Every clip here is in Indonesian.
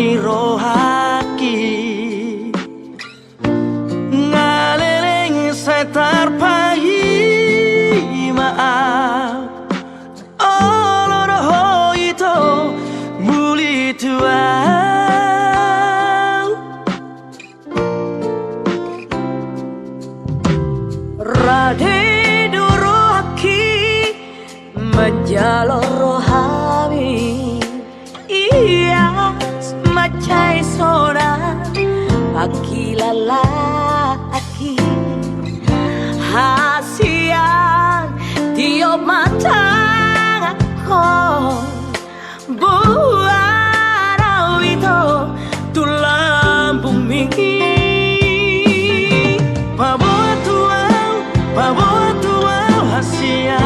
ni rohaki ngaleleng setar pagi maaf oloroh itu muli tua rade durohaki menjalor rohami iya semacai soda pagi lalaki hasian tiup mata aku buat itu tulang bumi Pabo tuau hasian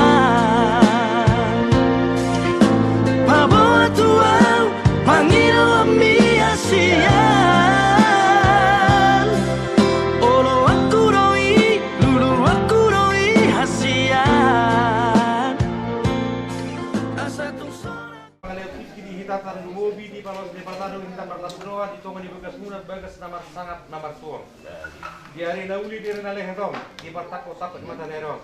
Pabo tuau panggil mi hasian Olo aku doi, lulu aku doi hasian Asa tung sore Hitatan dumobi di palos di patado hitam martas roa di tongan di bekas munat bagas namar sangat namar suam. Di hari nauli di renale hedom di partak takut mata nero.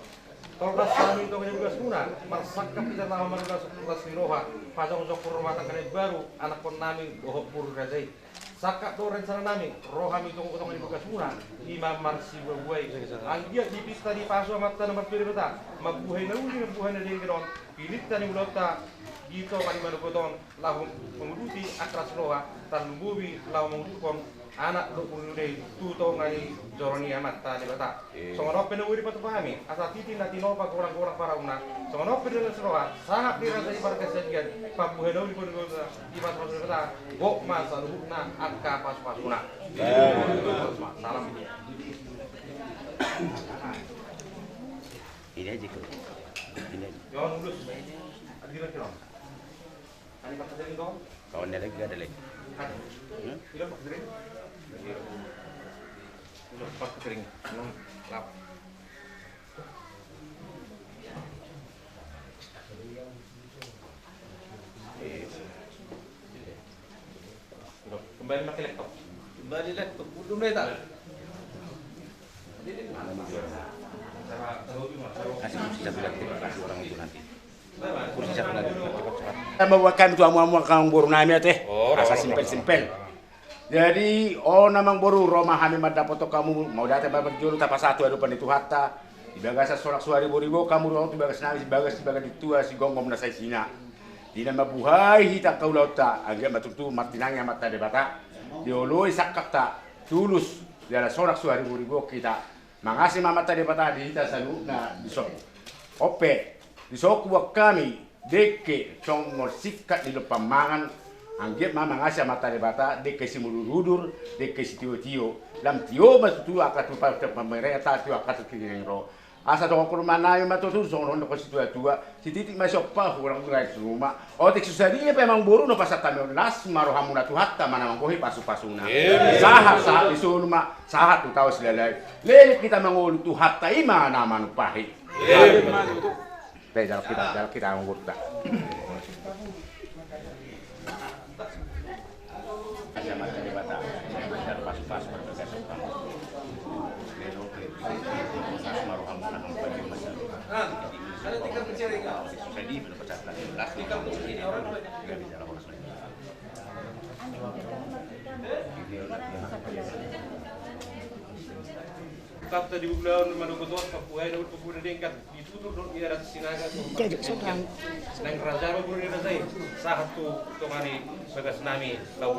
Tolras kami tongan di bekas munat marsakap kita tahu margas ras roha pasang sokor rumah tangga baru anak pon nami bohok pur razai. Sakak to rencana nami roha mi tongan di bekas munat imam marsi buai. Anggia di pista di pasu mata nomor pilih beta mabuhay nauli mabuhay na di gedon pilit tani ulota Gito panimano koton lahu menguduti akras roha tan lumbubi lahu mengudukon anak lu punudei tuto ngani joroni amat ta debata songono pene uri patu pahami asa titi nati nopa kurang-kurang para una songono pene roha sangat dirasa ibar kesedihan papu heno di punudei di pasu debata go masa luhukna akka pas-pasuna salam ini aja kok ini aja yo lulus adira kira Ani pak sering dong? Kawannya lagi gak ada lagi. Ada. Bila pak sering? Bila pak sering? Nong lap. Kembali pakai laptop. Kembali laptop. Belum deh tak? Kasih kursi satu lagi, kasih orang itu nanti. Kursi satu lagi, cepat-cepat. Membawakan tu amu kang boru nami teh. Asa simpel-simpel. Jadi namang boru Roma hami mada foto kamu mau datang babak juru tapa satu adu pan itu hatta. Ibagasa sorak suari boribo kamu ro tu bagas nami bagas ditua si gonggom na sai sina. Dina mabuhay hita kaulauta agak matutu martinangnya mata debata. Dioloi sakak ta tulus dala sorak suari boribo kita. Mangasi mamata debata di hita salu na disok. Ope disok kami deke cong sikat di depan mangan angget mama ngasih mata debata deke si mudur deke si tio lam tio masutu akat tupa pemerintah tio akat kiri ro asa dong ko mana yo matutu song ro ko si tua si titik masuk pa kurang turai rumah otik susadi pe memang buru no pasat kami nas maro hamuna tu hatta mana mangkohi pasu-pasuna sahat isu rumah sahat tu tahu selalai lele kita mangolu tu hatta imana manupahi dalam kita ngurut tak. Ada macam debata, ada pas-pas berbagai soal. Ada tingkat mencari enggak? Jadi belum pecah lagi. Tingkat mencari enggak bicara orang lain. Kapta di bulan manukotot papuai daud papuai dengkat ditutur dot ia ras sinaga nang raja papuai razai satu tongani bagas nami lau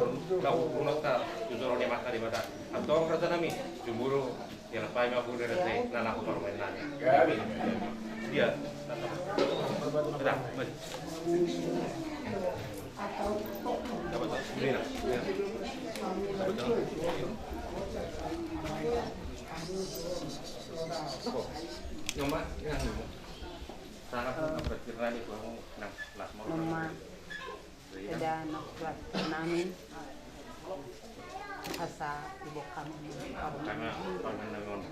unata juzorone mata di mata atong raja nami jumuru yang pai papuai razai nana ko main nani dia sudah mari dapat beri nak Nyoma, sangat berkiranya kamu nak kelas mau. Mama, ada anak kelas namin. Asa ibu kamu. Karena pangan nangon.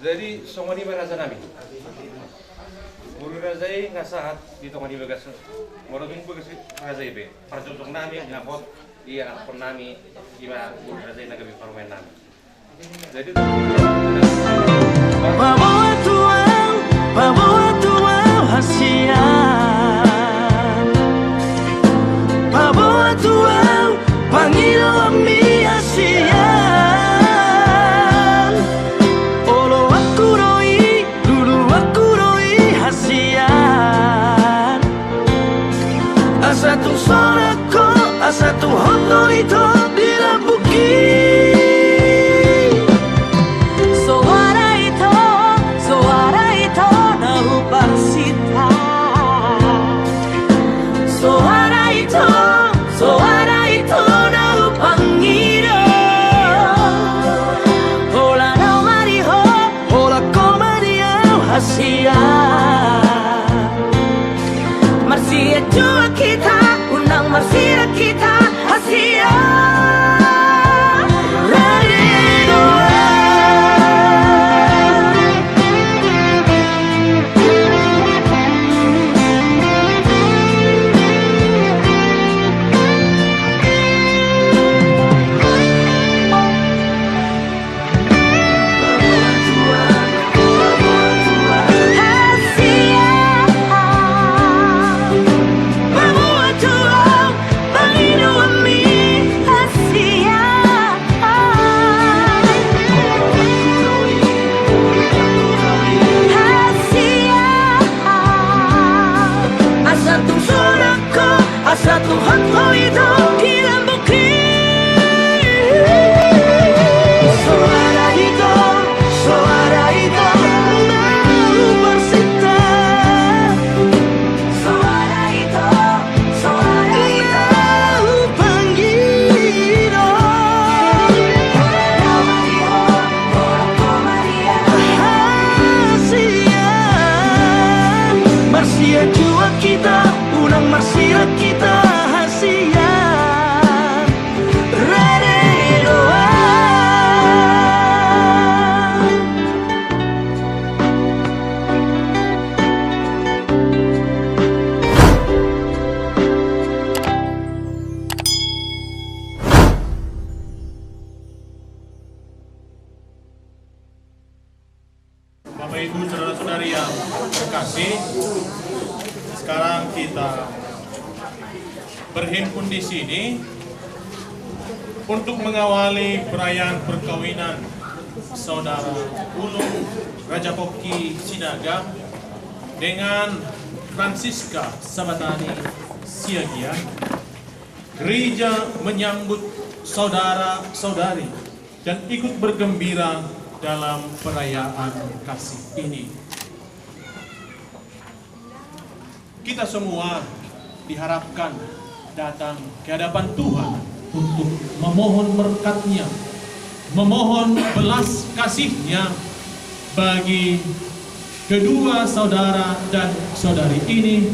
Jadi songoni raja nami. Guru raja nggak sahat di tongoni bagas. Morogin bagas raja ibe. Percocok nami ngapot iya akon nami gimana guru raja nagabi parmen nami. Jadi Bawa tuau hasian, bawa tuau panggil ami hasian. Olo aku roi, dulu aku roi hasian. Asa tu sorako, asa tu hoto itu dilambuki. Marsia jua kita, undang marsia kita, hasia. Satu hati itu dilambuki. Suara itu mau bersita. Suara itu mau panggil. Marsia jua kita, ulang marsia kita. Bapak Ibu saudara-saudari yang terkasih, sekarang kita berhimpun di sini untuk mengawali perayaan perkawinan saudara Ulung Raja Poki Sinaga dengan Francisca Sabatani Siagian. Gereja menyambut saudara-saudari dan ikut bergembira dalam perayaan kasih ini. Kita semua diharapkan datang ke hadapan Tuhan untuk memohon berkat-Nya, memohon belas kasih-Nya bagi kedua saudara dan saudari ini,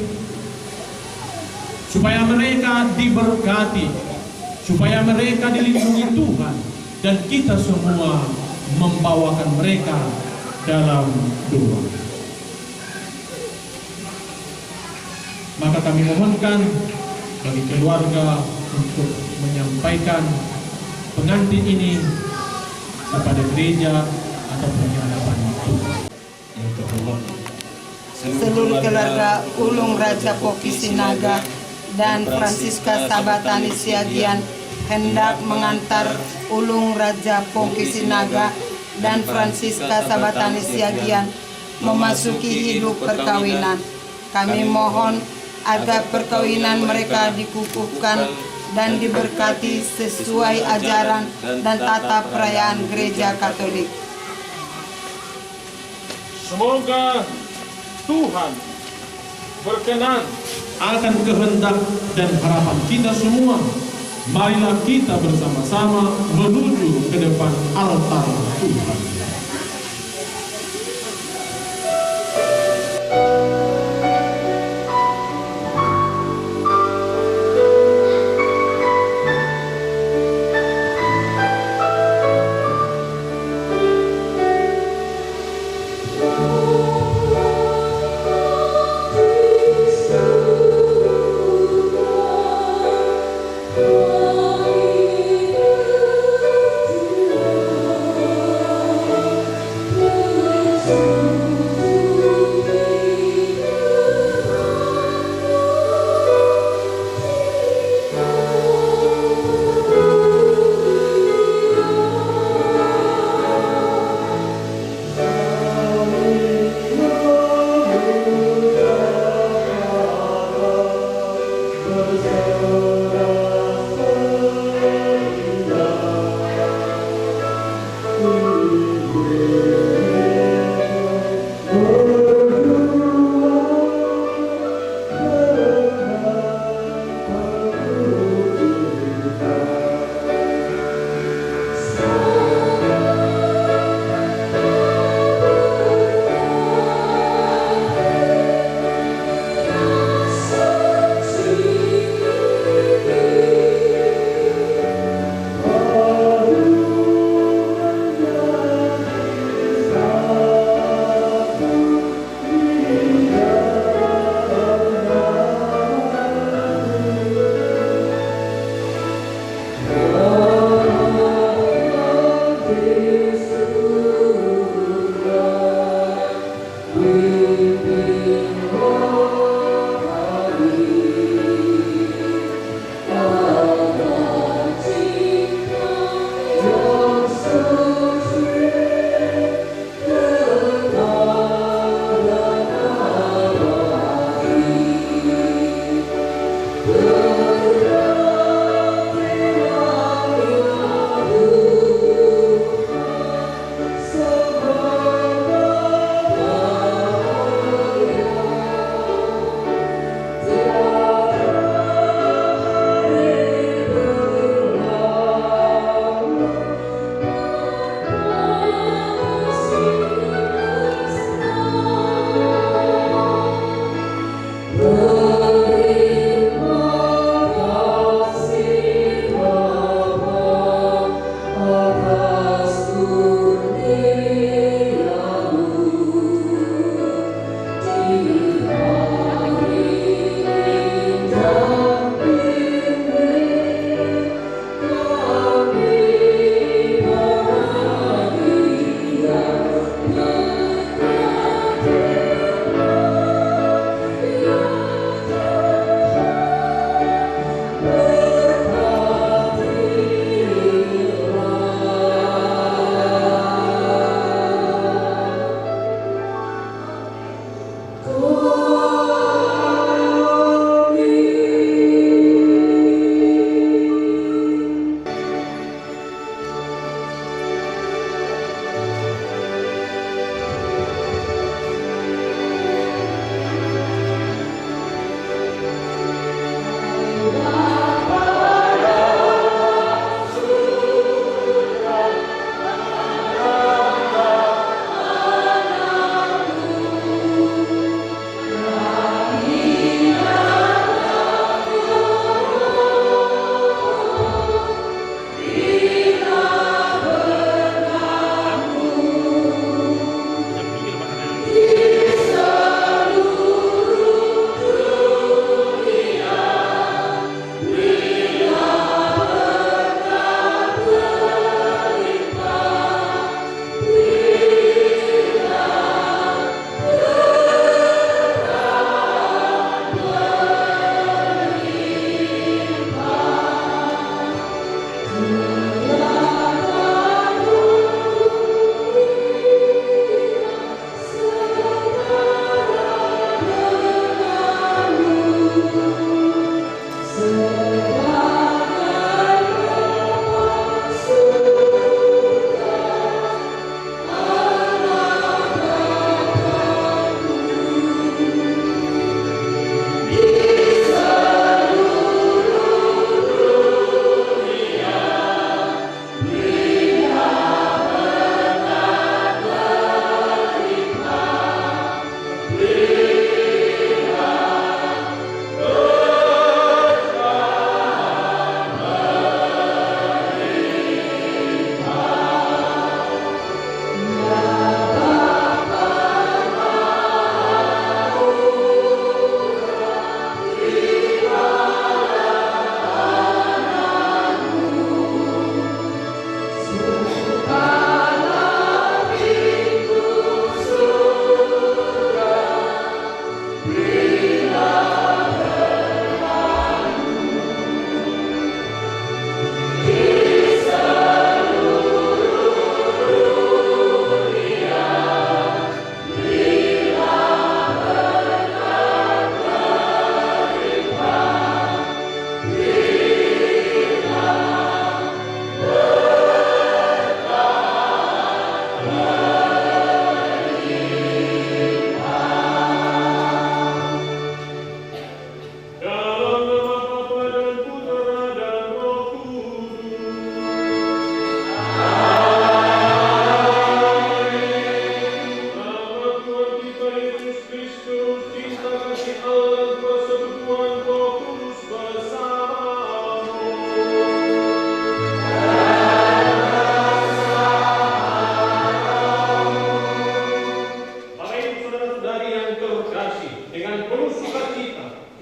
supaya mereka diberkati, supaya mereka dilindungi Tuhan, dan kita semua membawakan mereka dalam doa. Maka kami mohonkan bagi keluarga untuk menyampaikan pengantin ini kepada gereja atau hadapan Tuhan. Seluruh keluarga Ulung Raja Poki Sinaga dan Francisca Sabatani Siagian hendak mengantar Ulung Raja Poki Sinaga dan Francisca Sabatani Siagian memasuki hidup perkawinan. Kami mohon agar perkawinan mereka dikukuhkan dan diberkati sesuai ajaran dan tata perayaan Gereja Katolik. Semoga Tuhan berkenan akan kehendak dan harapan kita semua. Marilah kita bersama-sama menuju ke depan altar Tuhan.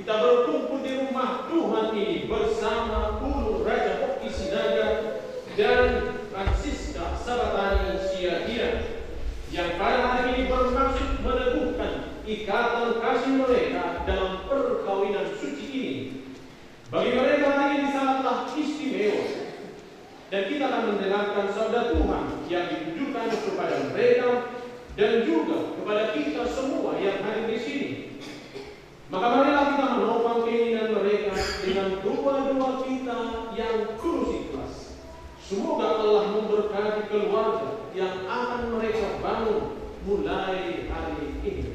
kita berkumpul di rumah Tuhan ini bersama Ulu Raja Oki Sinaga dan Francisca Sabatani Siagian yang pada hari ini bermaksud meneguhkan ikatan kasih mereka dalam perkawinan suci ini. Bagi mereka hari ini sangatlah istimewa, dan kita akan mendengarkan sabda Tuhan yang ditujukan kepada mereka dan juga kepada kita semua yang hadir di sini. Maka marilah kita menopang keinginan mereka dengan doa-doa kita yang tulus ikhlas. Semoga Allah memberkati keluarga yang akan mereka bangun mulai hari ini.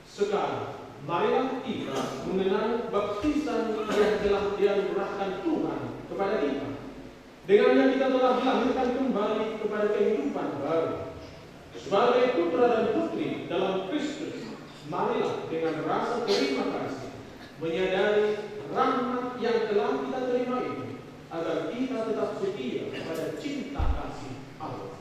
Sekarang, marilah kita mengenang baptisan yang telah dianugerahkan Tuhan kepada kita. Dengannya kita telah dilahirkan kembali kepada kehidupan baru. Sebagai putra dan putri dalam Kristus, marilah dengan rasa terima kasih menyadari rahmat yang telah kita terima itu, agar kita tetap setia pada cinta kasih Allah.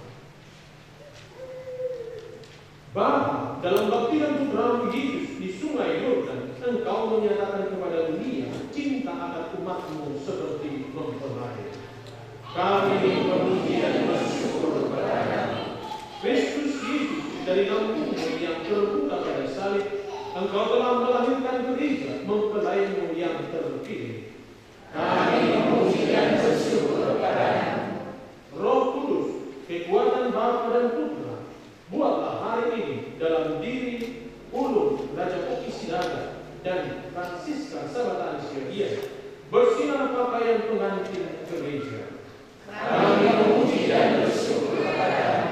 Bapa, dalam baptisan putra Yesus di sungai Yordan, Engkau menyatakan kepada dunia cinta akan umat-Mu seperti mempelai. Kami memuji dan bersyukur kepada Kristus Yesus dari lambung yang terbuka pada salib. Engkau telah melahirkan gereja mempelai-Mu yang terpilih. Kami memuji dan bersyukur kepada Roh Kudus, kekuatan Bapa dan Putra, buatlah hari ini dalam diri Ulu Raja Oki Sinaga dan Francisca Sabatani Siagian bersinar pakaian pengantin gereja. Kami memuji dan bersyukur kepada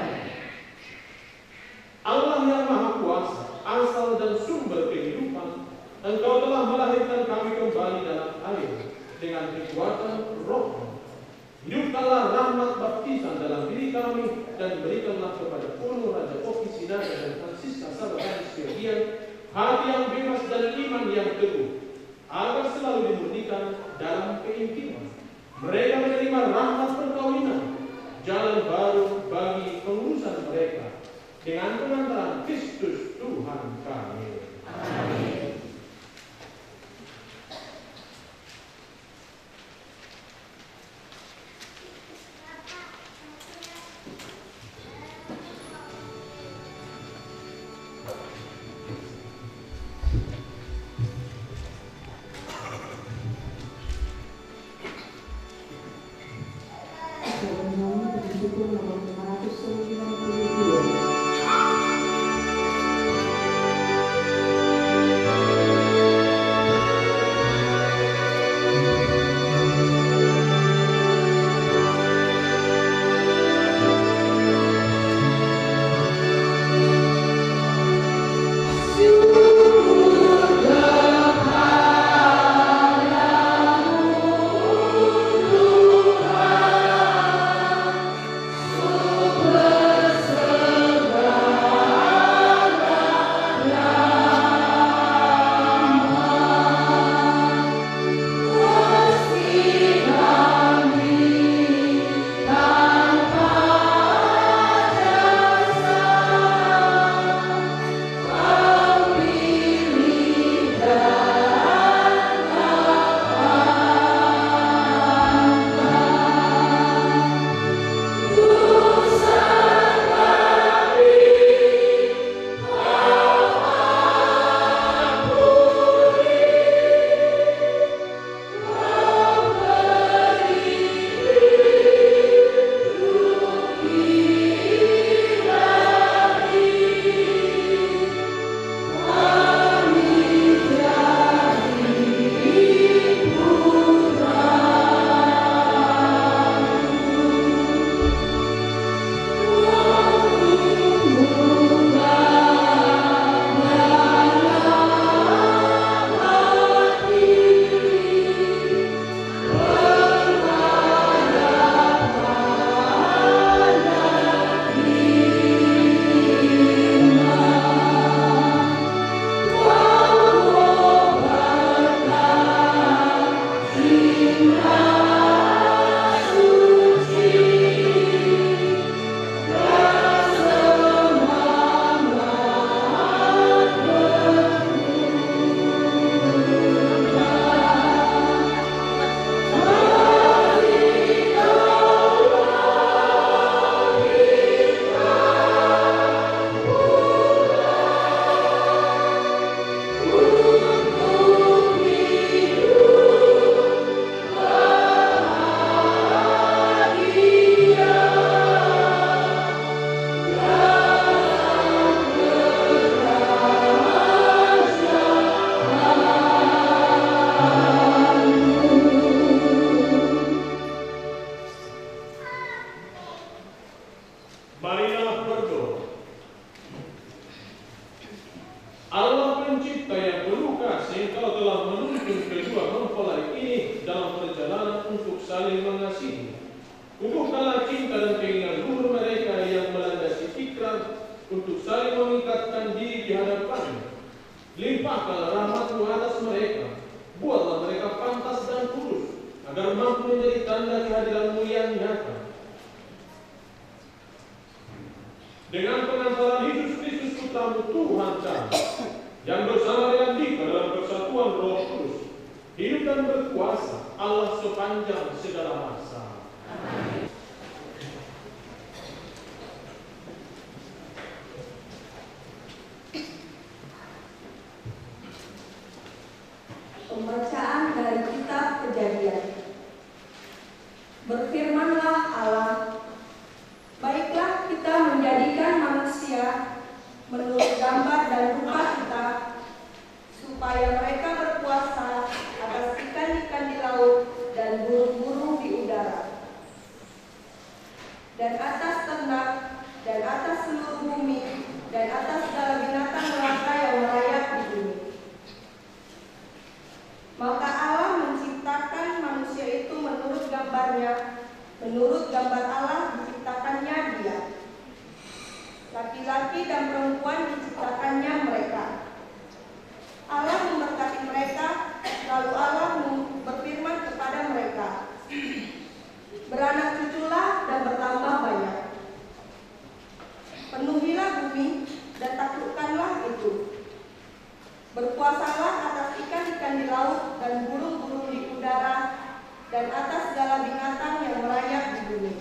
Allah yang Maha Kuasa, asal dan sumber kehidupan. Engkau telah melahirkan kami kembali dalam air dengan kekuatan Roh. Hidupkanlah rahmat baptisan dalam diri kami dan berikanlah kepada Ulu Raja Oki Sinaga dan Francisca Sabatani Siagian hati yang bebas dan iman yang teguh, agar selalu dimurnikan dalam keintiman. Mereka menerima rahmat perkawinan, jalan baru bagi pengurusan mereka dengan pengantaran Kristus Tuhan kami. Amin. Marilah berdoa. Allah pencipta yang penuh kasih, Engkau telah menuntun kedua mempelai ini dalam perjalanan untuk saling mengasihi. Tumbuhkanlah cinta dan keinginan luhur mereka yang melandasi ikrar untuk saling mengikatkan diri di hadapan-Mu. Limpahkanlah rahmat-Mu atas mereka. Buatlah mereka pantas dan kurus, agar mampu menjadi tanda kehadiran-Mu yang nyata. Dengan pengantaran Yesus Kristus Putra-Mu Tuhan kami, yang bersama dengan Dia dalam persatuan Roh Kudus, hidup dan berkuasa Allah sepanjang segala masa. Amin. Pembacaan dari kitab Kejadian. Berfirmanlah Allah, baiklah kita menjadikan manusia menurut gambar dan rupa kita, supaya mereka berkuasa atas ikan-ikan di laut dan burung-burung di udara, dan atas ternak, dan atas seluruh bumi, dan atas segala binatang melata yang merayap di bumi. Maka Allah menciptakan manusia itu menurut gambarnya, menurut gambar Allah diciptakannya dia. Laki-laki dan perempuan diciptakannya mereka. Allah memberkati mereka, lalu Allah berfirman kepada mereka, beranak cuculah dan bertambah banyak. Penuhilah bumi dan taklukkanlah itu. Berkuasalah atas ikan-ikan di laut dan burung-burung di udara dan atas segala binatang yang merayap di bumi.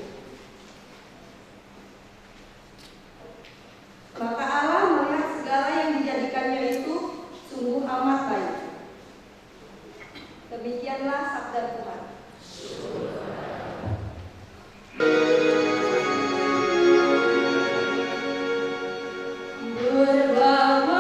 Maka Allah melihat segala yang dijadikannya itu sungguh amat baik. Demikianlah sabda Tuhan. Berbahagialah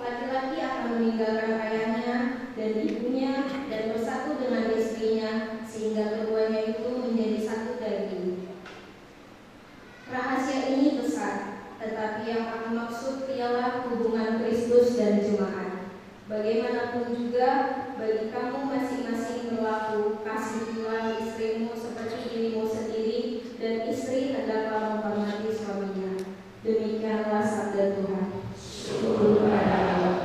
laki-laki akan meninggalkan ayahnya dan ibunya dan bersatu dengan istrinya, sehingga keduanya itu menjadi satu daging. Rahasia ini besar, tetapi yang aku maksud ialah hubungan Kristus dan jemaat. Bagaimanapun juga, bagi kamu masing-masing berlaku, kasihilah istrimu seperti dirimu sendiri, dan istri hendaklah menghormati suaminya. Demikianlah sabda Tuhan. Syukur kepada Allah.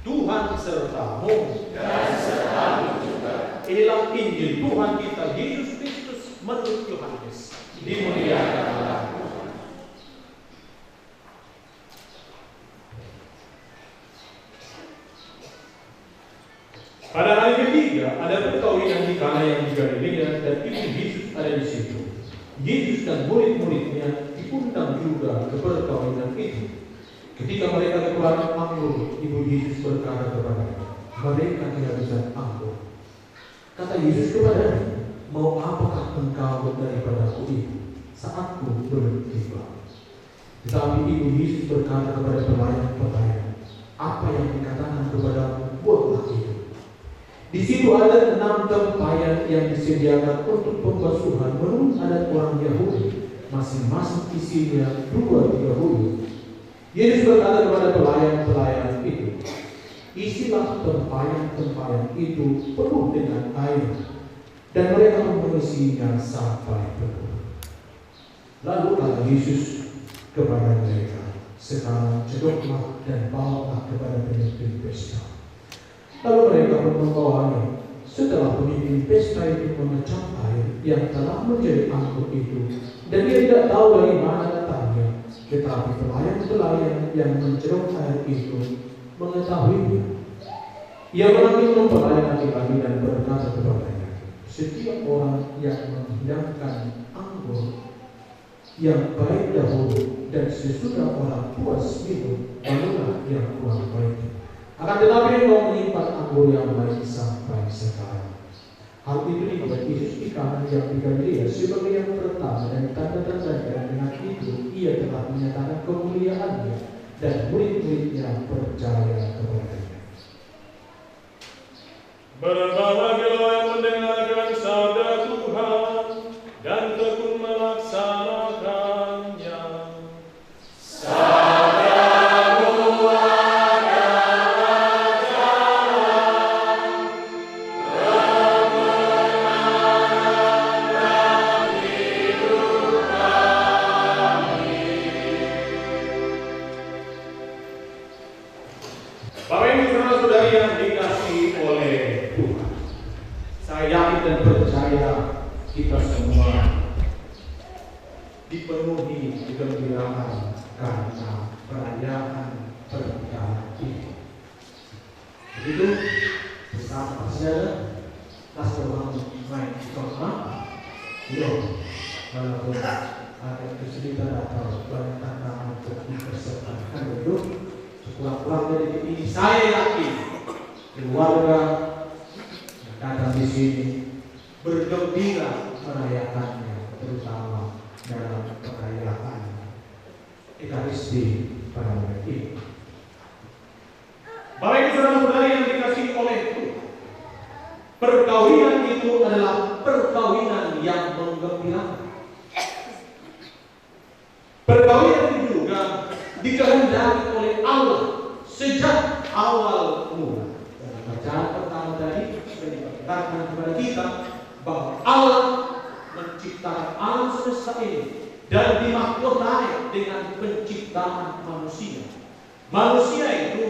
Tuhan sertamu dan sertamu juga. Inilah Injil Tuhan kita Yesus Kristus menurut Yohanes. Dimuliakanlah Tuhan. Pada hari ketiga ada perkawinan di Kana yang di Galilea dan ibu Yesus ada di situ. Yesus dan murid-muridnya diundang juga ke perkawinan itu. Ketika mereka kekurangan anggur, ibu Yesus berkata kepadanya, mereka kehabisan anggur. Kata Yesus kepadanya, mau apakah engkau daripadaku itu? Saatku belum tiba. Tetapi ibu Yesus berkata kepada pelayan-pelayan, apa yang dikatakan kepadamu, buatlah itu. Di situ ada 6 tempayan yang disediakan untuk pembasuhan menurut adat orang Yahudi, masing-masing isinya 2-3 hulu. Yesus berkata kepada pelayan-pelayan itu, isilah tempayan-tempayan itu penuh dengan air, dan mereka mengisinya sampai penuh. Lalu kata Yesus kepada mereka, sekarang cedoklah dan bawalah kepada pemimpin pesta. Lalu mereka pun membawanya. Setelah pemimpin pesta itu memecah air yang telah menjadi anggur itu, dan dia tidak tahu dari mana datangnya, tetapi pelayan-pelayan yang menceruk air itu mengetahuinya. Ia memanggil mempelai laki-laki dan berkata kepadanya, setiap orang yang menghidangkan anggur yang baik dahulu dan sesudah orang puas minum, barulah yang kurang baik. Akan tetapi engkau menyimpan anggur yang baik sampai sekarang. Hal itu dibuat Yesus di Kana yang di Galilea sebagai yang pertama dan tanda-tandanya. Dengan itu ia telah menyatakan kemuliaannya dan murid-muridnya percaya kepadanya. Berbahagialah yang mendengarkan sabda Tuhan dan tekun melaksanakannya. Bapak Ibu saudara-saudari yang dikasihi oleh Tuhan, saya yakin dan percaya kita semua dipenuhi kegembiraan karena perayaan pernikahan ini. Begitu, bersama saudara, tas terbang naik kota, yuk, walaupun ada kesulitan atau banyak tantangan untuk dipersertakan hidup. Kurang-kurangnya di ini saya yakin keluarga yang datang di sini bergembira merayakannya, terutama dalam perayaan mesti pada momen ini. Bapak Ibu Saudara-saudara yang dikasihi oleh Tuhan, perkawinan itu adalah perkawinan yang menggembirakan. Perkawinan itu juga dikehendaki oleh Allah sejak awal mula. Dan bacaan pertama tadi menceritakan kepada kita bahwa Allah menciptakan alam semesta ini dan dimahkotai dengan penciptaan manusia. Manusia itu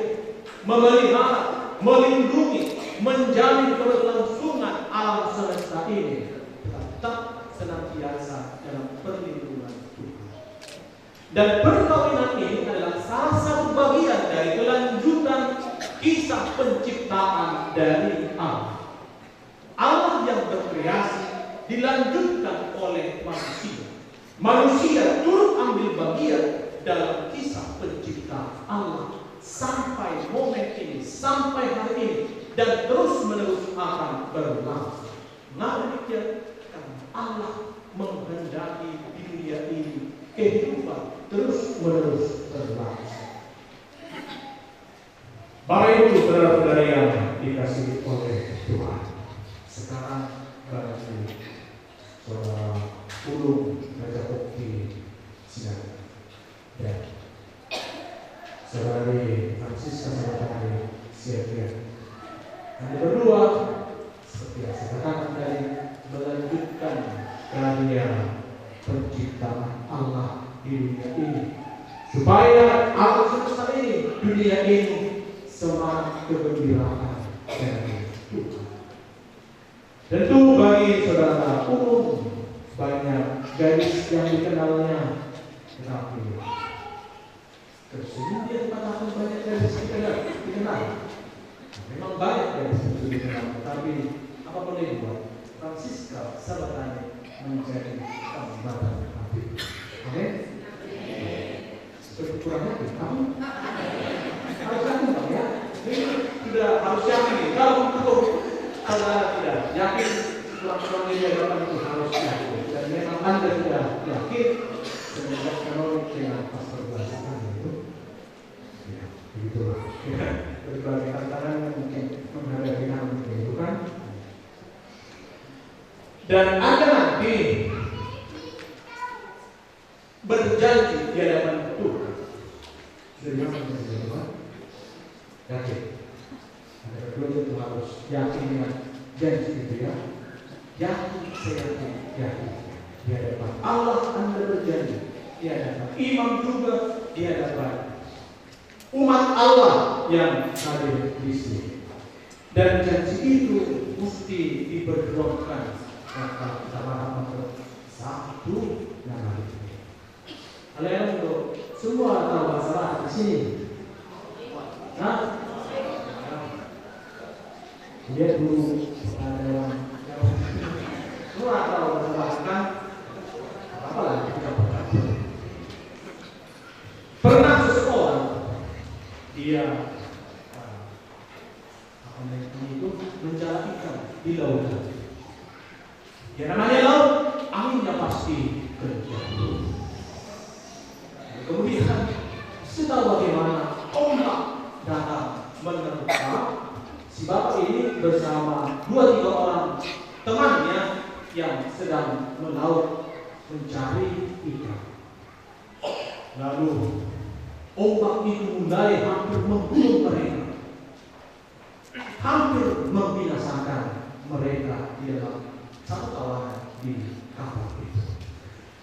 memelihara, melindungi, menjamin keberlangsungan alam semesta ini tetap senantiasa dalam perlindungan Tuhan. Dan perkawinan ini adalah salah satu bagian dari kelanjutan kisah penciptaan dari Allah. Allah yang berkreasi dilanjutkan oleh manusia. Manusia turut ambil bagian dalam kisah penciptaan Allah sampai momen ini, sampai hari ini, dan terus menerus akan berlangsung. Mengapa demikian? Karena Allah menghendaki di dunia ini kehidupan terus menerus berlangsung. Bapak Ibu saudara-saudara yang dikasihi oleh Tuhan, sekarang bagi saudara Ulung Raja Bukti Sidang dan saudari Francisca Sabatari Siagian, kami berdua seperti yang saya katakan tadi melanjutkan karya penciptaan Allah di dunia ini supaya alam semesta ini, dunia ini semangat kegembiraan dari Tuhan. Tentu bagi saudara umum banyak gadis yang dikenalnya, tetapi kesini dia katakan banyak gadis dikenal. Memang banyak gadis yang dikenal, tetapi apa boleh buat Francisca Sabatari menjadi kembali hati. Oke? Kurang hati kamu? Harus yakin Pak ya? Ini sudah harus yakin. Kalau betul saudara tidak yakin, kurang-kurangnya dia dapat itu harus yakin. Dan memang Anda sudah yakin semenjak menolak dengan pastor belasan itu. Ya, begitulah. Berbagai tantangan yang mungkin menghadapi hal itu kan. Dan Anda nanti berjanji di hadapan Tuhan. Sudah yakin. Anda berdua itu harus yakin dengan janji itu ya. Yakin, saya yakin. Di hadapan Allah Anda berjanji. Di hadapan imam juga, di hadapan umat Allah yang hadir di sini. Dan janji itu mesti diperjuangkan. Maka kita berharap satu yang lain. Kalian untuk semua tahu masalah di sini. Nah, dia dulu ada yang semua tahu masalah kan? Apalah kita berkata. Pernah seseorang dia itu menjala ikan di lautan. Ya namanya laut, anginnya pasti kencang. Kemudian setelah bagaimana ombak datang menerpa, si bapak ini bersama 2-3 orang temannya yang sedang melaut mencari ikan. Lalu ombak itu mulai hampir membunuh mereka, hampir membinasakan mereka di dalam satu kawanan di kapal itu.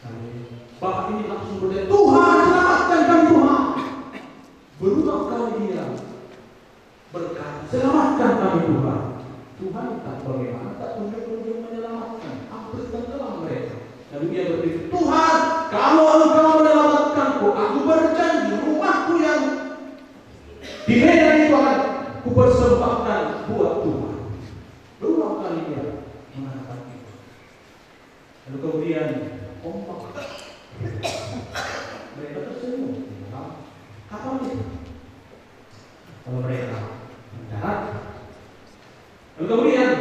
Lalu bapak ini langsung berkata, Tuhan selamatkan kami Tuhan. Berulang kali dia berkata, selamatkan kami Tuhan. Tuhan tak bagaimana, tak kunjung menyelamatkan, hampir tenggelam mereka. Lalu dia berkata, Tuhan, kalau Engkau menyelamatkanku, aku berjanji rumahku yang di Medan itu akan kupersembahkan buat Tuhan. Berulang kali dia mengatakan itu. Lalu kemudian ombak mereka tersenyum. Kapan itu? Kalau mereka mendarat. Lalu kemudian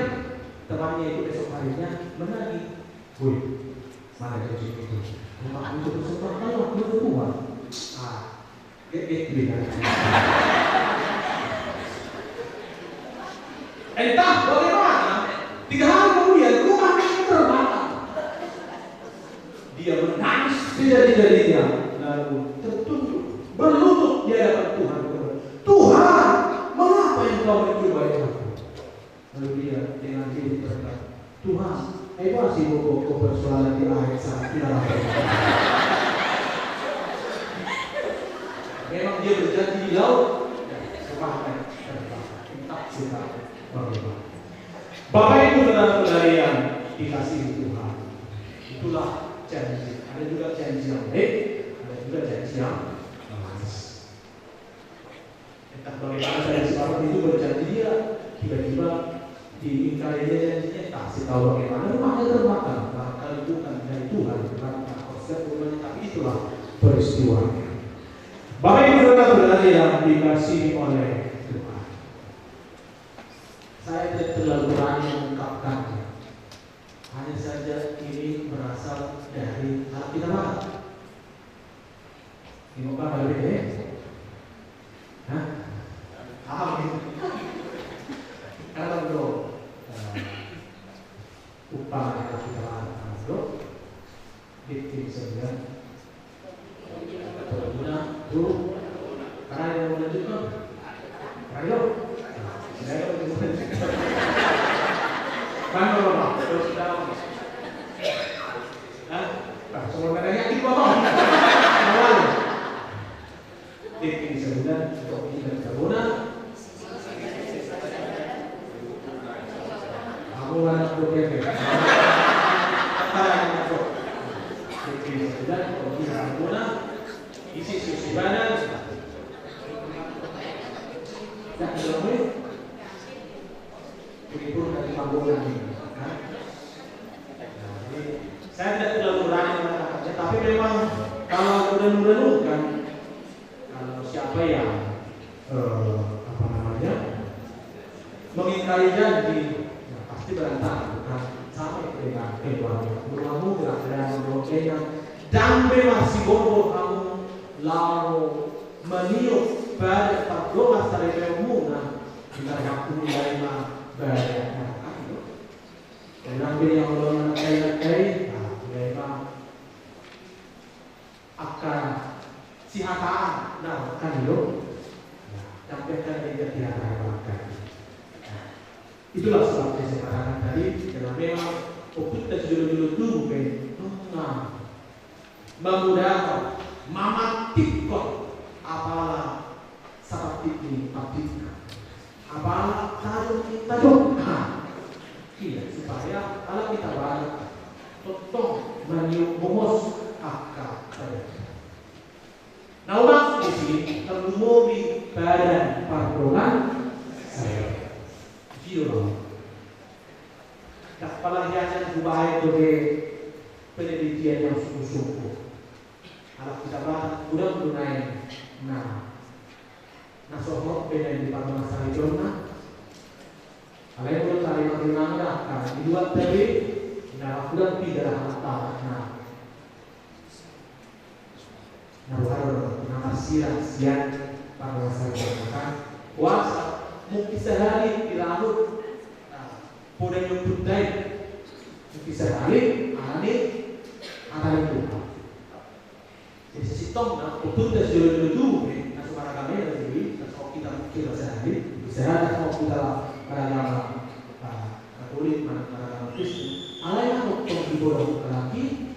temannya itu besok harinya menagih. Woi, mana janji itu? Rumah itu bersembahkan waktu Tuhan. Entah bagaimana, 3 hari kemudian rumahnya terbakar. Dia menangis sejadi-jadinya, lalu tertunduk berlutut di hadapan Tuhan. Tuhan, mengapa Engkau mencobai aku? Lalu dia dengan diri berkata, Tuhan, masih buku persoalan di akhir saat tidak ada. Memang dia berjanji di laut, rumahnya terbakar. Tak kita bagaimana. Bapak Ibu saudara-saudari yang dikasihi Tuhan, itulah janji. Ada juga janji yang baik, ada juga janji yang manis. Entah bagaimana saya sepakat itu berjanji dia, tiba-tiba diingkari dia janjinya, tak sih tahu bagaimana rumahnya terbakar. Barangkali bukan dari Tuhan, bukan konsep rumahnya, tapi itulah peristiwanya. Bapak Ibu saudara-saudari yang dikasihi oleh Tuhan, saya tidak terlalu berani mengungkapkannya. Hanya saja ini berasal dari Alkitab. Ini bukan dari ini. Hah? Paham ini? Kalau bro, upah Alkitab bro, bikin saja. Berguna, bro. Karena yang mau lanjutkan, ayo. Saya mau lanjutkan. Mana Bapak? Terus dalam. Semua nadanya itu Bapak. Awal. Ini sebulan untuk kita berguna. Aku anak program. Apa yang masuk? Ini sebulan untuk kita berguna. Isi susubanan. Dan dalamnya begitu dari panggungan ini. Saya tidak terlalu berani mengatakannya, tapi memang kalau mudah-mudahan kalau siapa yang mengingkari janji, ya pasti berantakan, bukan sampai dengan keluarga. Kamu gerak-gerak berokenya, dan masih bodoh kamu lalu meniup pada taklomas dari pemunah dengan waktu menerima bayarnya. Dan yang belum nakai, memang akan sihataan, nah kan lo, sampai kan dia diharapkan. Itulah sebabnya saya katakan tadi, karena memang kita judul-judul tuh memudahkan, mematikkan, apalah seperti ini, apalah tajuk. Iya, supaya kalau kita balik, totong menyumbungos akal. Nah, maksud di sini terlumuri badan pardongan saya. Jiwa. Tak pala yang bahaya dari penelitian yang sungguh-sungguh. Kalau kita balik, udah mengenai nasohok beda di pardongan saya jona. Kalian perlu cari makin akan dibuat dari bulan tidak antara nama siang pada masa makan puasa mungkin sehari dilalu pada yang budai mungkin sehari aneh itu jadi sitong untuk dulu nasumara kami dari nasok kita mungkin sehari kita para Katolik, para Kristen, alai yang menghibur lagi,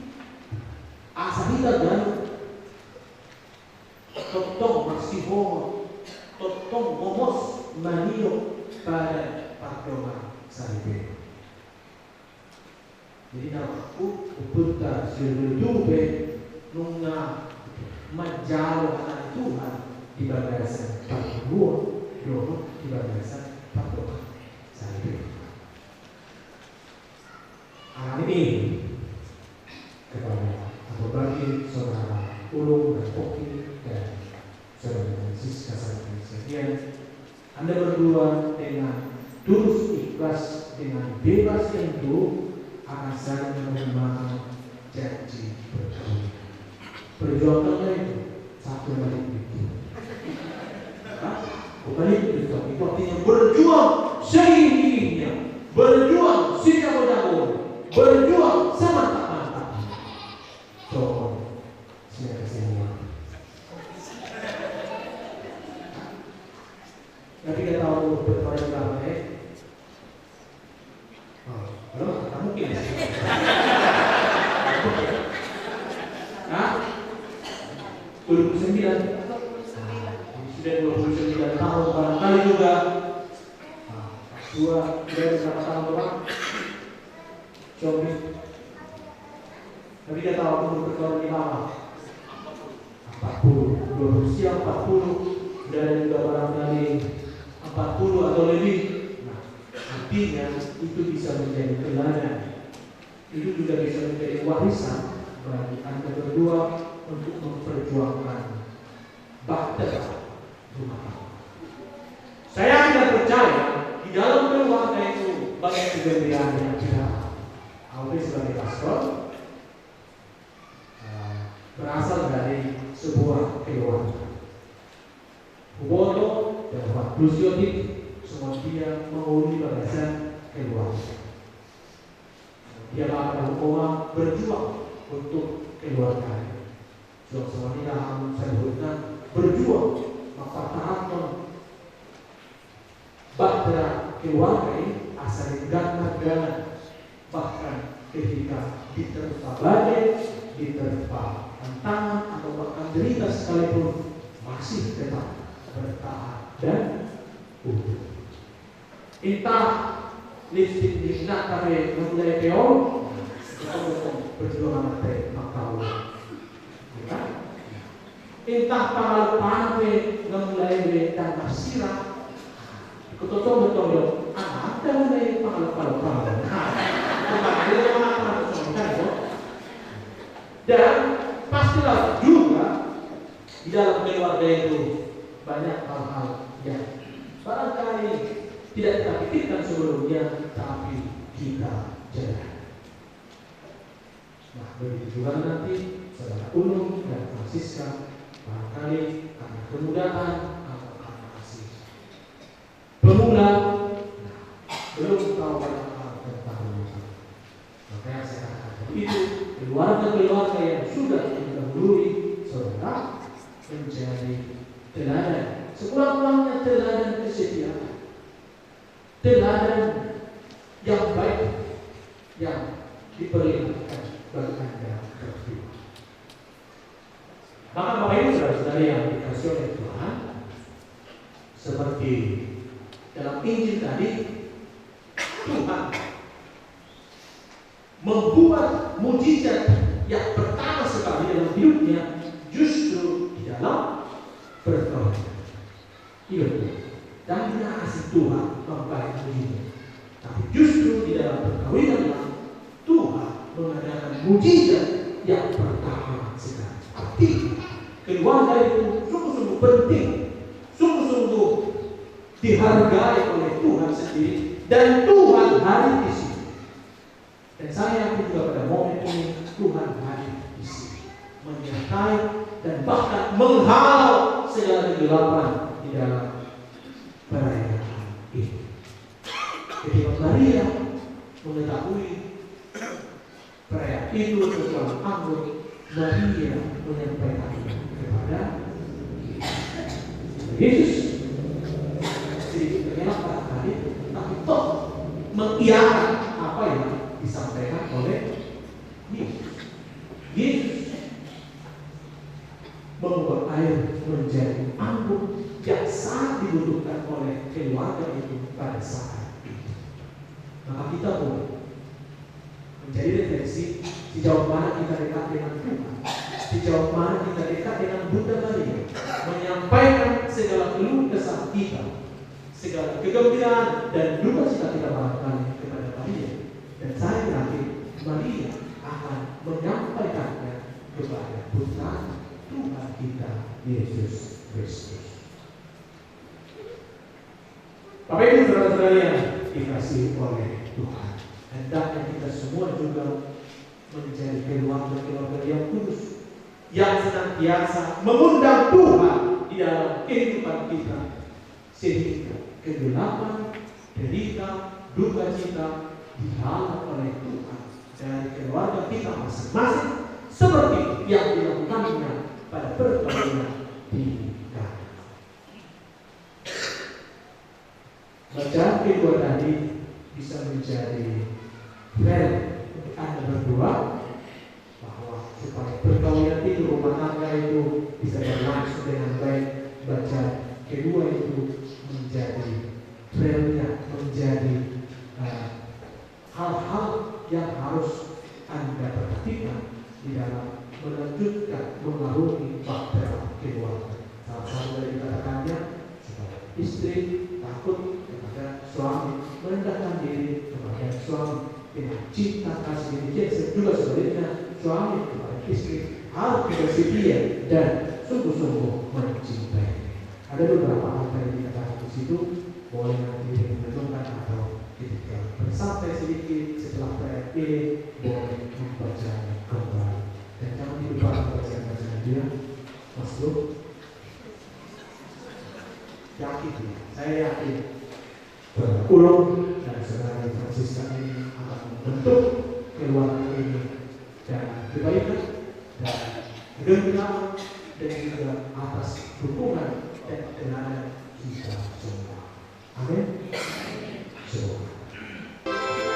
asal kita dan totong masih totong ngomos maniok pada pardongan saya. Jadi kalau aku putar seluruh nunga menjauh anak Tuhan di bagasan pardon, di bagasan pardon. Alam ini kepada berbagi saudara Ulung dan Oki dan saudara Siska Sarkisian, Anda berdua dengan tulus ikhlas dengan bebas tentu akan saling menerima janji berjuang. Perjuangannya itu satu balik itu. Bukan itu artinya berjuang seiring-iringnya, berjuang siapa-siapa, berjuang semantap-mantap. So, semua. Tapi kita tahu bertanya apa belum, tak mungkin. Hah? 29 sudah 29 tahun barangkali juga. Dua dari berapa tahun orang? Coba. Tapi kita tahu umur berkeluarga di lama 40, berusia 40 dan juga barangkali 40 atau lebih. Artinya itu bisa menjadi teladan, itu juga bisa menjadi warisan bagi Anda berdua untuk memperjuangkan bahtera rumah tangga. Saya tidak percaya di dalam keluarga itu banyak kegembiraan yang tidak. Alwi sebagai pastor berasal dari sebuah keluarga. Huboto dan Pak Lusiotik semua dia mengurus barisan keluarga. Dia akan Oma berjuang untuk keluarga. Semuanya akan saya sebutkan berjuang mempertahankan bahtera keluarga ini asal gana-gana, bahkan ketika diterpa badai, diterpa tantangan atau bahkan derita sekalipun masih tetap bertahan dan utuh. Entah listrik di nak kami memulai peon, kita berjuang teh makau. Entah pangal panwe memulai dan masirah, kita betul anak dan mulai pangal. Dan pastilah juga di dalam keluarga itu banyak hal-hal yang barangkali tidak kita pikirkan sebelumnya, tapi kita jalan. Nah, begitu juga nanti saudara Ulum dan Francisca barangkali karena kemudahan atau karena kasih pemula belum tahu banyak hal tentang itu. Makanya saya katakan itu keluarga-keluarga yang sudah mendahului saudara menjadi teladan, sekurang-kurangnya teladan kesetiaan, teladan yang baik yang diperlihatkan bagi Anda berdua. Maka Bapak Ibu saudara yang dikasihi oleh Tuhan, seperti dalam Injil tadi, Tuhan membuat mujizat yang pertama sekali dalam hidupnya justru di dalam perkawinan. Iya, dan tidak kasih Tuhan membaik mujizat, tapi justru di dalam perkawinan Tuhan mengadakan mujizat yang pertama sekali. Artinya keluarga itu sungguh-sungguh penting, sungguh-sungguh dihargai oleh Tuhan sendiri, dan Tuhan hadir di sini. Dan saya yakin juga pada momen ini Tuhan hadir di sini, menyertai dan bahkan menghalau segala kegelapan di dalam perayaan ini. Ketika Maria mengetahui perayaan itu bersama anggur, Maria menyampaikan kepada Yesus. Sedikit tergelak barangkali, tapi toh mengiyakan apa yang disampaikan oleh Yesus. Yesus membuat air menjadi anggur yang sangat dibutuhkan oleh keluarga itu pada saat itu. Maka kita pun menjadi refleksi sejauh mana kita dekat dengan Tuhan, sejauh mana kita dekat dengan Bunda Maria, menyampaikan segala keluh kesah kita, segala kegembiraan dan duka cita kita barangkali kepada Maria. Dan saya yakin Maria akan menyampaikannya kepada Putra Tuhan kita Yesus Kristus. Bapak Ibu saudara-saudara yang dikasihi oleh Tuhan, hendaknya kita semua juga menjadi keluarga-keluarga yang kudus, yang senantiasa mengundang Tuhan di dalam kehidupan kita, sehingga kegelapan, derita, duka cita dihalau oleh Tuhan dari keluarga kita masing-masing, seperti yang dilakukannya pada perkawinan di Kana. Bacaan kedua tadi bisa menjadi rel untuk Anda berdua, bahwa supaya perkawinan itu, rumah tangga itu bisa berlangsung dengan baik. Bacaan kedua itu menjadi relnya, menjadi hal-hal yang harus Anda perhatikan di dalam melanjutkan mengarungi bahtera keluarga. Salah satu dari kata-katanya, supaya istri takut kepada suami, merendahkan diri kepada suami dengan cinta kasih. Demikian juga sebaliknya, suami kepada istri harus bersedia dan sungguh-sungguh mencintai. Ada beberapa hal yang dikatakan di situ, boleh nanti menentukan atau ketika bersantai sedikit setelah PRT boleh membaca kembali. Dan jangan lupa bacaan dia, Mas Bro. Yakin, saya yakin Ulung dan saudara Fransiskan ini akan membentuk keluarga ini dan kebaikan dan kebenaran dan juga atas dukungan dan kebenaran kita semua. Amin. Semua. Thank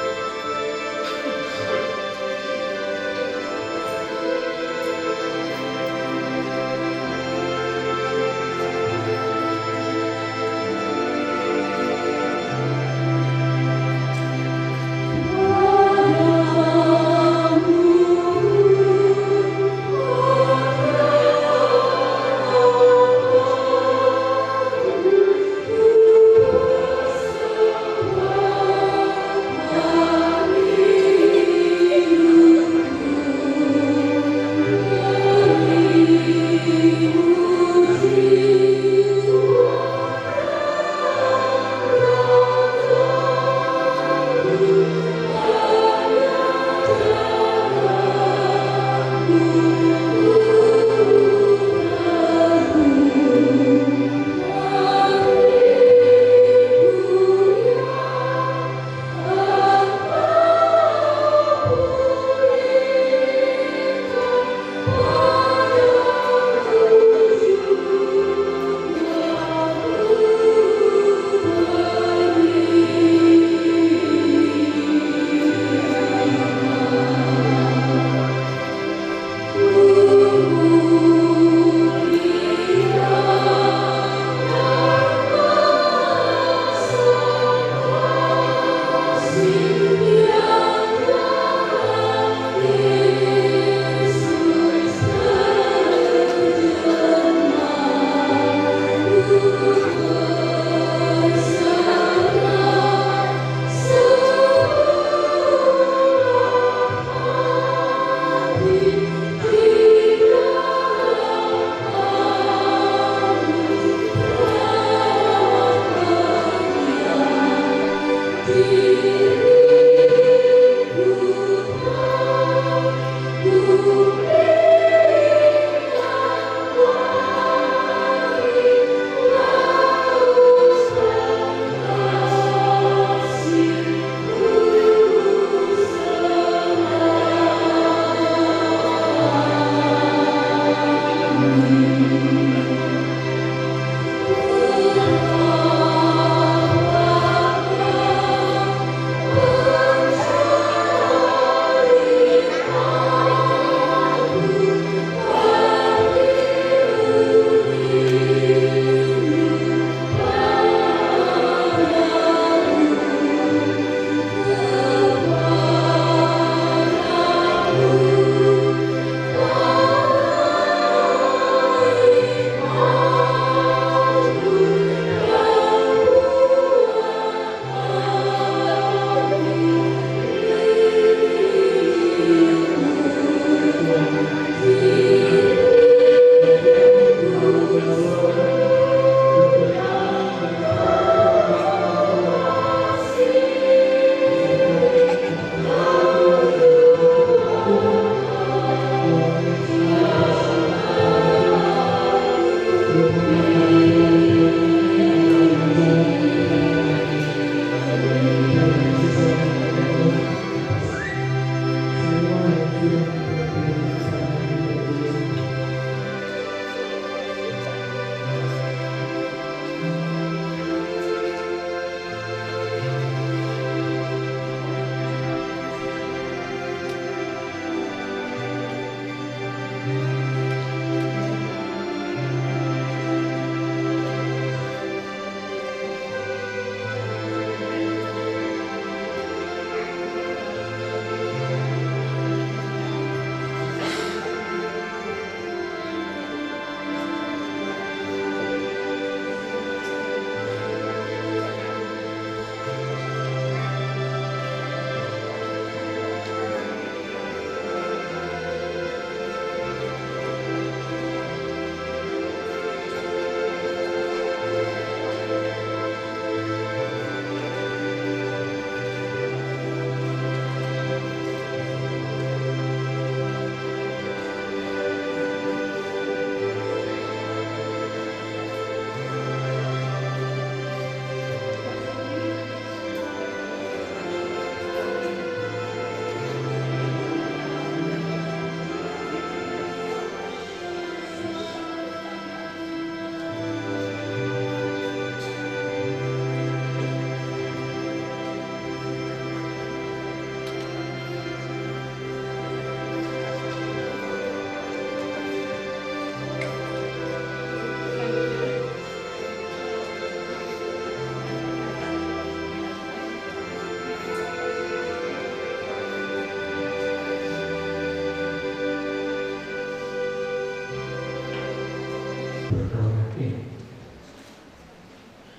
perkawinan ini.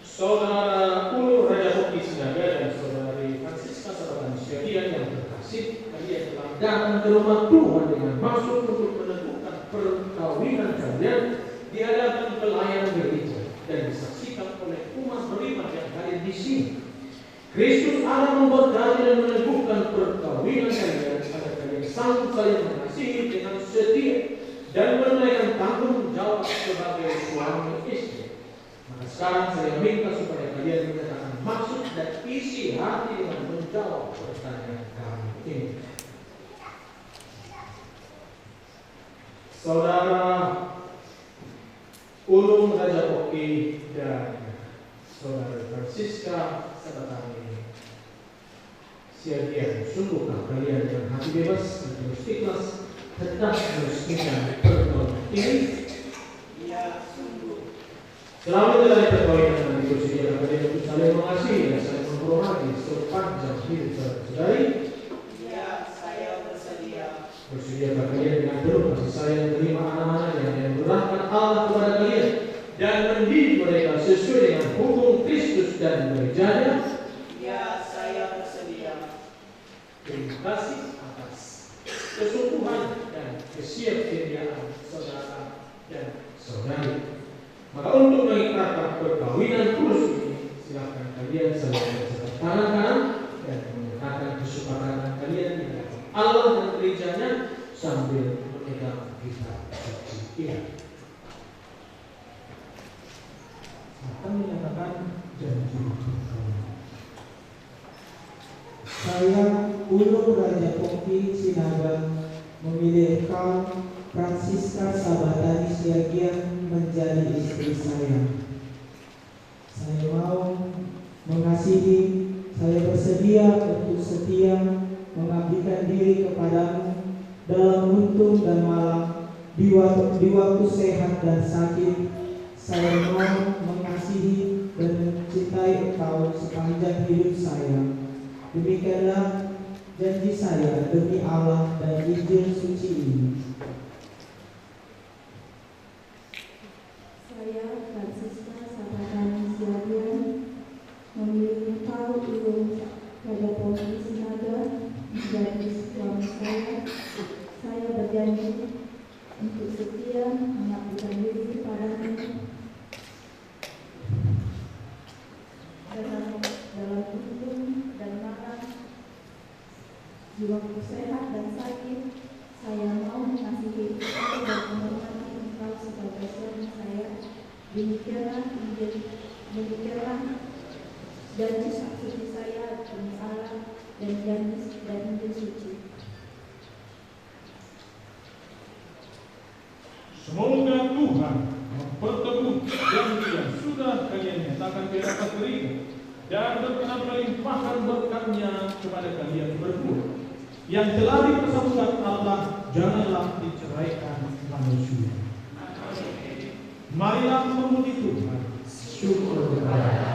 Saudara Ulu Raja Hoki Sinaga dan saudari Francisca Sabatan Syariah yang terkasih, kalian telah datang ke rumah Tuhan dengan maksud untuk menentukan perkawinan kalian di hadapan pelayanan gereja dan disaksikan oleh umat beriman yang hadir di sini. Kristus Allah memberkati dan meneguhkan perkawinan kalian agar kalian sanggup saling mengasihi dengan setia dan menunaikan tanggung jawab sebagai suami istri. Maka sekarang saya minta supaya kalian menyatakan maksud dan isi hati dengan menjawab pertanyaan kami ini. Saudara Ulum Raja Hoki dan saudara Francisca Sabatani Syariah, sungguhkah kalian dengan hati bebas dan terus ikhlas hendak meresmikan perkawinan ini? Ya, sungguh. Selama menjalani perkawinan nanti bersedia kalian untuk saling mengasihi dan saling menghormati sepanjang hidup saudara-saudari? Ya, saya bersedia. Bersediakah kalian dengan penuh kasih sayang menerima anak-anaknya yang berahkan Allah kepada kalian dan mendidik mereka sesuai dengan hukum Kristus dan gerejanya? Ya, saya bersedia. Terima kasih atas kesungguhan dan kesiapsiagaan saudara dan saudari. Maka untuk mengikrarkan perkawinan kudus ini, silakan kalian saling berjabat tangan kanan dan menyatakan kesepakatan kalian di hadapan Allah dan gerejanya sambil memegang kitab suci ini. Akan menyatakan janji perkawinan. Saya, Ulum Raja Hoki Sinaga, memilih engkau, Francisca Sabatani Syariah, menjadi istri saya. Saya mau mengasihi, saya bersedia untuk setia mengabdikan diri kepadamu dalam untung dan malam, di waktu sehat dan sakit. Saya mau mengasihi dan mencintai engkau sepanjang hidup saya. Demikianlah janji saya demi Allah dan Injil suci ini. Saya, Francisca Sabatani Syariah, memilih engkau, Ulum Raja Hoki Sinaga, menjadi suami saya. Saya berjanji untuk setia mengabdikan diri kepadamu dalam untung dan malam, di waktu sehat dan sakit. Saya mau mengasihi dan menghormati engkau sebagai suami saya. Demikianlah janji suci saya demi Allah dan janji dan Injil suci. Semoga Tuhan memperteguh janji yang sudah kalian nyatakan di rapat gereja dan berkenan melimpahkan berkat-Nya kepada kalian berdua. Yang telah dipersatukan Allah, janganlah diceraikan manusia. Marilah memuji Tuhan. Syukur kepada